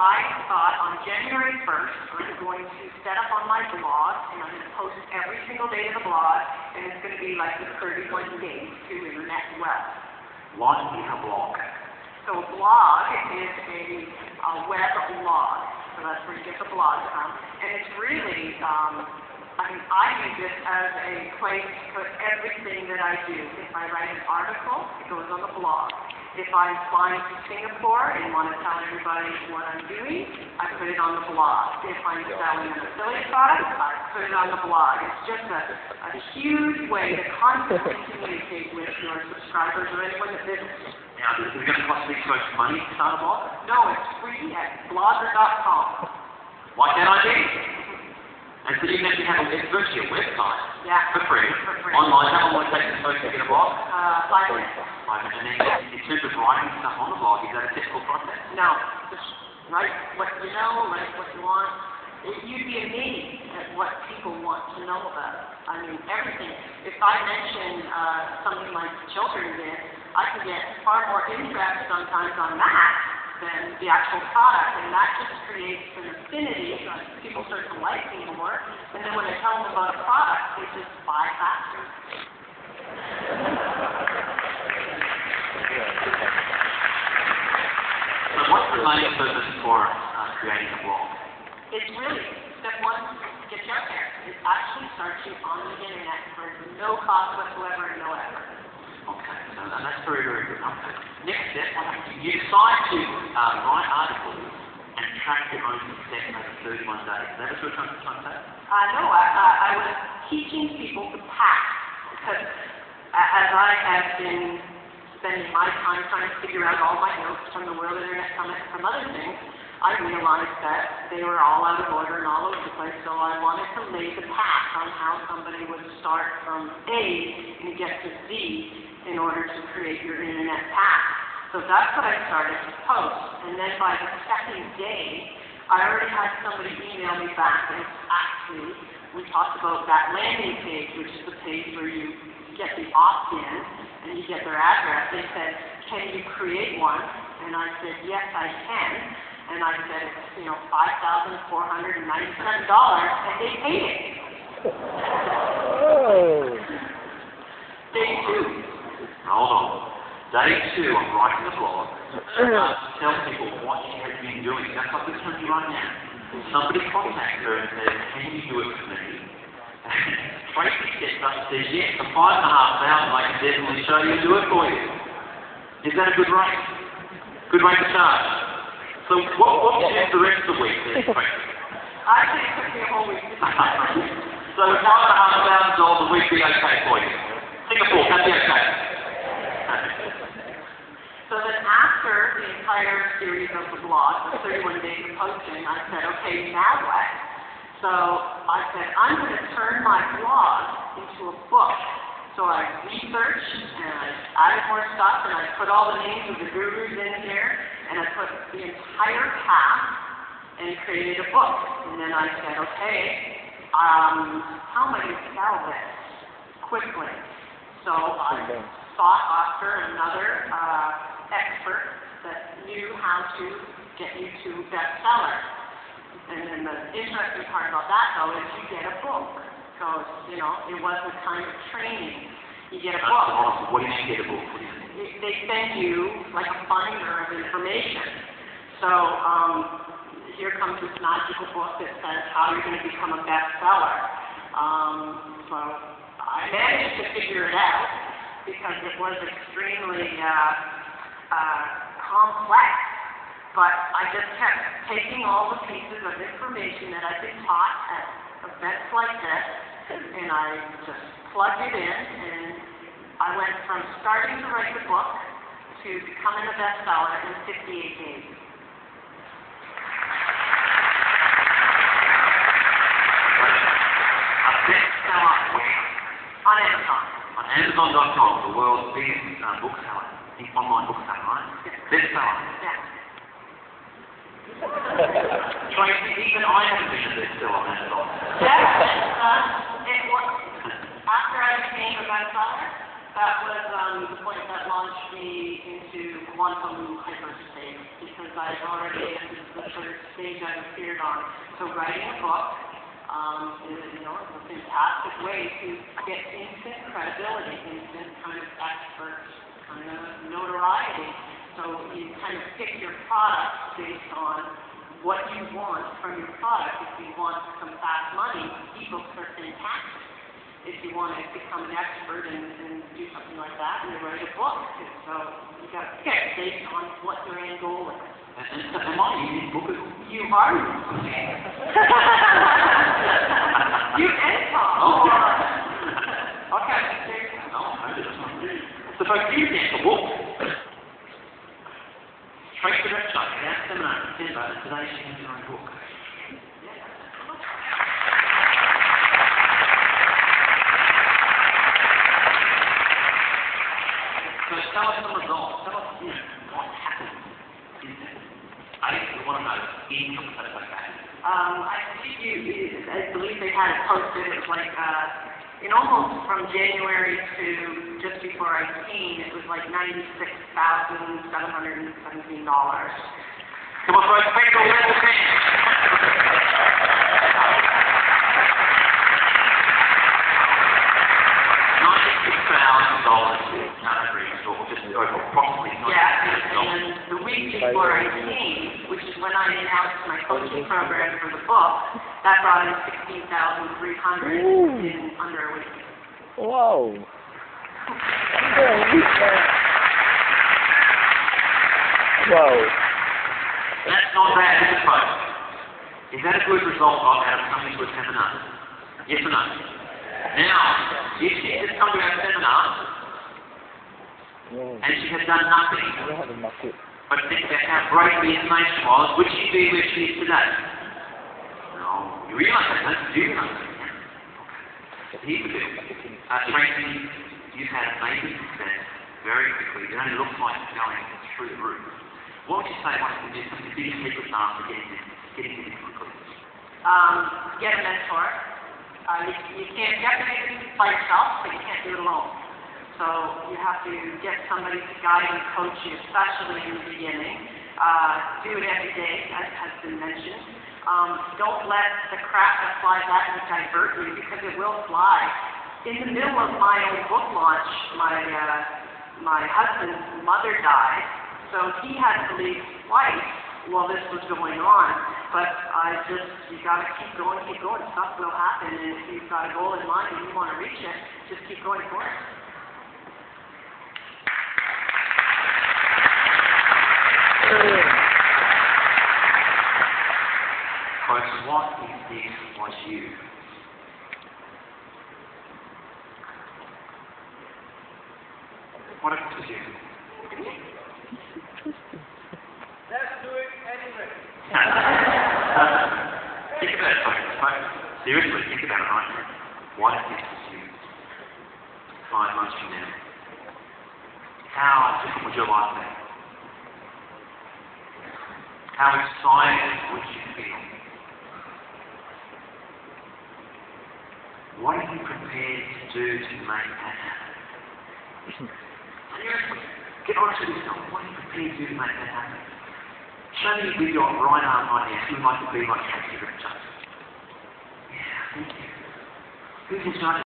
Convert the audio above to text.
I thought on January 1st, I'm going to set up on my blog, and I'm going to post every single day to the blog, and it's going to be like the 31 days to internet wealth. What is a blog? So a blog is a web log. So that's where you get the blog from. And it's really, I use it as a place for everything that I do. If I write an article, it goes on the blog. If I'm flying to Singapore and want to tell everybody what I'm doing, I put it on the blog. If I'm selling an affiliate product, I put it on the blog. It's just a huge way to constantly communicate with your subscribers or anyone that visits. Now, is it going to cost me so much money to start a blog? No, it's free at blogger.com. Like that idea? And so you actually have it's virtually a website. Yeah. For free. Online. How long will it take to get a blog? 5 minutes. 5 minutes. And then in terms of writing stuff on the blog, is that a typical process? No. Just write what you know, write what you want. You'd be amazed at what people want to know about. I mean, everything. If I mention something like children did, I can get far more interest sometimes on that than the actual product, and that just creates an affinity. People start to like me more, and then when I tell them about a product, they just buy faster. So what's the main purpose for creating a blog? It's really, step one, get you out there. It actually starts you on the internet for no cost whatsoever and no effort. Okay, so that's very, very good. Okay. Next step, you decide to write articles and track your own success over 31 days. Is that what you're trying to say? No, I was teaching people to pack, because as I have been spending my time trying to figure out all my notes from the World Internet Summit and from other things, I realized that they were all out of order and all over the place, so I wanted to lay the path on how somebody would start from A and get to Z in order to create your internet path. So that's what I started to post, and then by the second day, I already had somebody email me back, and actually, we talked about that landing page, which is the page where you get the opt-in, and you get their address. They said, can you create one? And I said, yes, I can. And I said, it's, $5,497, and they paid it. Oh. Day 2. Hold on. Day 2, I'm writing a blog. Tell people what she has been doing. That's like this one right now. Somebody contacts her and says, can you do it for me? Tracy gets up and says, yes, for $5,500 I can definitely show you and do it for you. Is that a good rate? Good rate to charge? So what was the rest of the week then, Tracy? Actually, it took me a whole week. So $5,500 a week be okay for you? Singapore, that'd be okay. So then after the entire series of the blog, the 31 days of posting, I said, okay, now what? So I said, I'm going to turn my blog into a book. So I researched, and I added more stuff, and I put all the names of the gurus in here, and I put the entire path, and created a book. And then I said, okay, how am I going to sell this quickly? So I sought after another expert that knew how to get you to bestseller. And then the interesting part about that, though, is you get a book. So, it wasn't kind of training. You get a book. That's awesome. What do you mean get a book? They send you like a binder of information. So here comes this magical book that says how you're going to become a bestseller. So I managed to figure it out because it was extremely complex, but I just kept taking all the pieces of information that I've been taught at events like this, and I just plugged it in, and I went from starting to write the book to becoming a bestseller in 58 days. A bestseller where? On Amazon. On Amazon.com, the world's biggest bookseller, online bookseller, right? Bestseller. Yeah. Tracy, even I haven't been a bestseller on Amazon. Yes, it was. After I became a bestseller, that was the point that launched me into quantum hyperspace, because because I've already, this is the third stage I've appeared on. So writing a book, is, you know, it's a fantastic way to get instant credibility, instant kind of expert kind of notoriety. So you kind of pick your product based on what you want from your product. If you want some fast money, ebooks are fantastic. If you want to become an expert and do something like that, you write a book. So you got to pick based on what your end goal is. Am I using book? You are. You and Tom. Oh. Okay. No, maybe that's not. So folks, you get the book. Straight to the website, our seminar in December, and today she has her own book. So tell us the results. Tell us, you know, what happened in that. I want to know in your satisfaction. I believe they had it posted. It was like, in almost from January to just before I came, it was like $96,717. Come on, folks, make a little approximately and the week before I came, which is when I announced my coaching program for the book, that brought in $16,300 in under a week. Whoa. Whoa. That's not bad, is it, folks? Is that a good result out of coming to a seminar? Yes or no? Now, if she has come to our seminar, and she has done nothing, but think about how great the information was, would she be where she is today? No. You realise that, don't you? Know that. Here's the deal. Tracy, you've had amazing success very quickly. It only looks like it's going through the roof. What would you say was the biggest secret after getting this quickly? Get a mentor. You can't definitely by yourself, but you can't do it alone. So you have to get somebody to guide and coach you, especially in the beginning. Do it every day, as has been mentioned. Don't let the crap that flies at you divert you, because it will fly. In the middle of my own book launch, my husband's mother died, so he had to leave twice while this was going on. But you got to keep going. Stuff will happen, and if you've got a goal in mind and you want to reach it, just keep going for it. Folks, what if this was you? What if this was you? Let's do it anyway. Think about it, folks. Seriously, think about it right now. What if this was you? 5 months from now. How different would your life be? How excited would you feel? What are you prepared to do to make that happen? Seriously, get honest with yourself. What are you prepared to do to make that happen? Show me with your right arm right now who would like to be like Tracy Richards. Yeah, thank you. Who's in charge?